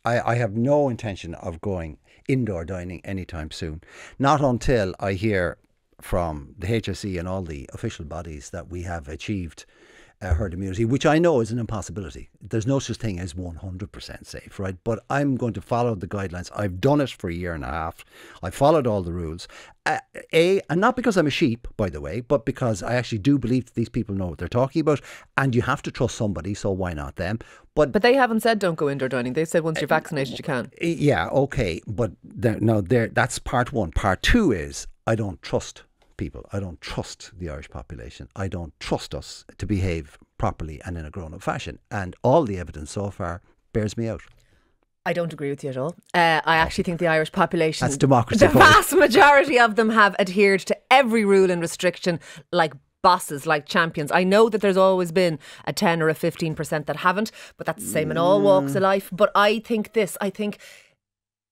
I have no intention of going indoor dining anytime soon. Not until I hear from the HSE and all the official bodies that we have achieved herd immunity, which I know is an impossibility. There's no such thing as 100% safe, right? But I'm going to follow the guidelines. I've done it for a year and a half. I followed all the rules. And not because I'm a sheep, by the way, but because I actually do believe that these people know what they're talking about, and you have to trust somebody, so why not them? But they haven't said don't go indoor dining. They said once you're vaccinated, you can. Yeah, okay. But that's part one. Part two is I don't trust people. I don't trust the Irish population. I don't trust us to behave properly and in a grown-up fashion. And all the evidence so far bears me out. I don't agree with you at all. I actually think the Irish population, that's democracy, the vast majority of them have adhered to every rule and restriction like bosses, like champions. I know that there's always been a 10 or a 15% that haven't, but that's the same in all walks of life. But I think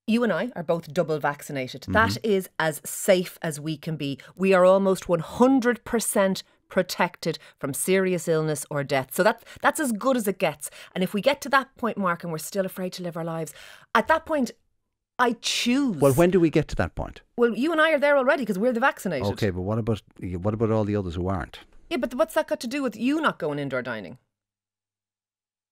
you and I are both double vaccinated. That is as safe as we can be. We are almost 100% protected from serious illness or death. So that's as good as it gets. And if we get to that point, Mark, and we're still afraid to live our lives, at that point, I choose. Well, when do we get to that point? Well, you and I are there already because we're the vaccinated. Okay, but what about all the others who aren't? Yeah, but what's that got to do with you not going indoor dining?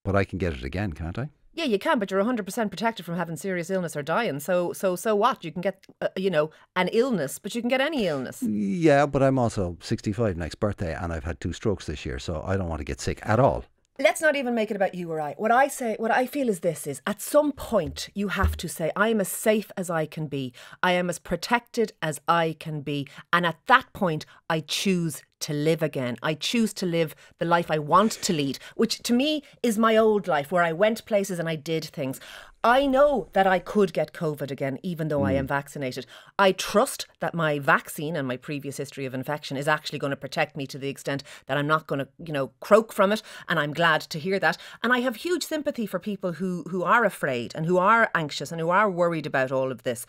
But I can get it again, can't I? Yeah, you can, but you're 100% protected from having serious illness or dying. So what? You can get, an illness, but you can get any illness. Yeah, but I'm also 65 next birthday, and I've had 2 strokes this year, so I don't want to get sick at all. Let's not even make it about you or I. What I feel is this: is at some point you have to say, I am as safe as I can be. I am as protected as I can be. And at that point, I choose to live again. I choose to live the life I want to lead, which to me is my old life, where I went places and I did things. I know that I could get COVID again, even though I am vaccinated. I trust that my vaccine and my previous history of infection is actually going to protect me to the extent that I'm not going to, croak from it. And I'm glad to hear that. And I have huge sympathy for people who are afraid and who are anxious and who are worried about all of this.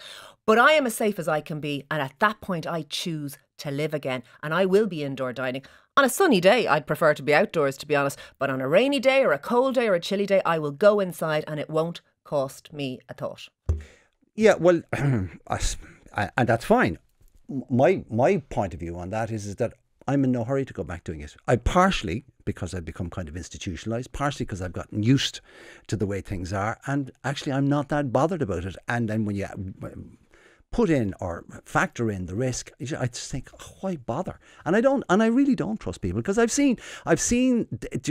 But I am as safe as I can be. And at that point, I choose to live again. And I will be indoor dining. On a sunny day, I'd prefer to be outdoors, to be honest. But on a rainy day or a cold day or a chilly day, I will go inside and it won't cost me a thought. Yeah, well, and that's fine. My point of view on that is that I'm in no hurry to go back doing it. I partially because I've become kind of institutionalised, partially because I've gotten used to the way things are, and actually I'm not that bothered about it. And then when you put in or factor in the risk, I just think, oh, why bother? And I really don't trust people, because I've seen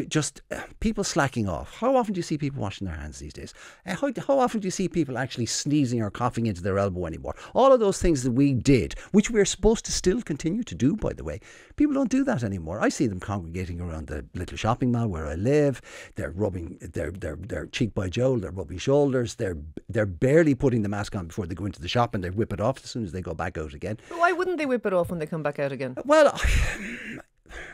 just people slacking off. How often do you see people washing their hands these days? How often do you see people actually sneezing or coughing into their elbow anymore? All of those things that we did, which we're supposed to still continue to do, by the way, people don't do that anymore. I see them congregating around the little shopping mall where I live. They're rubbing their cheek by jowl. They're rubbing shoulders. They're barely putting the mask on before they go into the shop, and they whip it off as soon as they go back out again. But why wouldn't they whip it off when they come back out again? Well,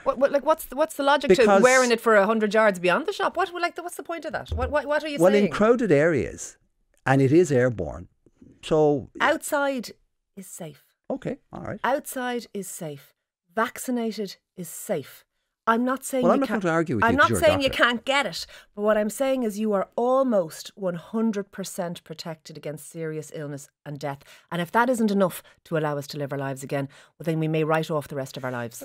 what's the logic to wearing it for 100 yards beyond the shop? What's the point of that? What are you saying? Well, in crowded areas, and it is airborne, so outside is safe. Okay, all right. Outside is safe. Vaccinated is safe. I'm not saying I'm not going to argue with you. I'm not saying you can't get it, but what I'm saying is you are almost 100% protected against serious illness and death. And if that isn't enough to allow us to live our lives again, well, then we may write off the rest of our lives.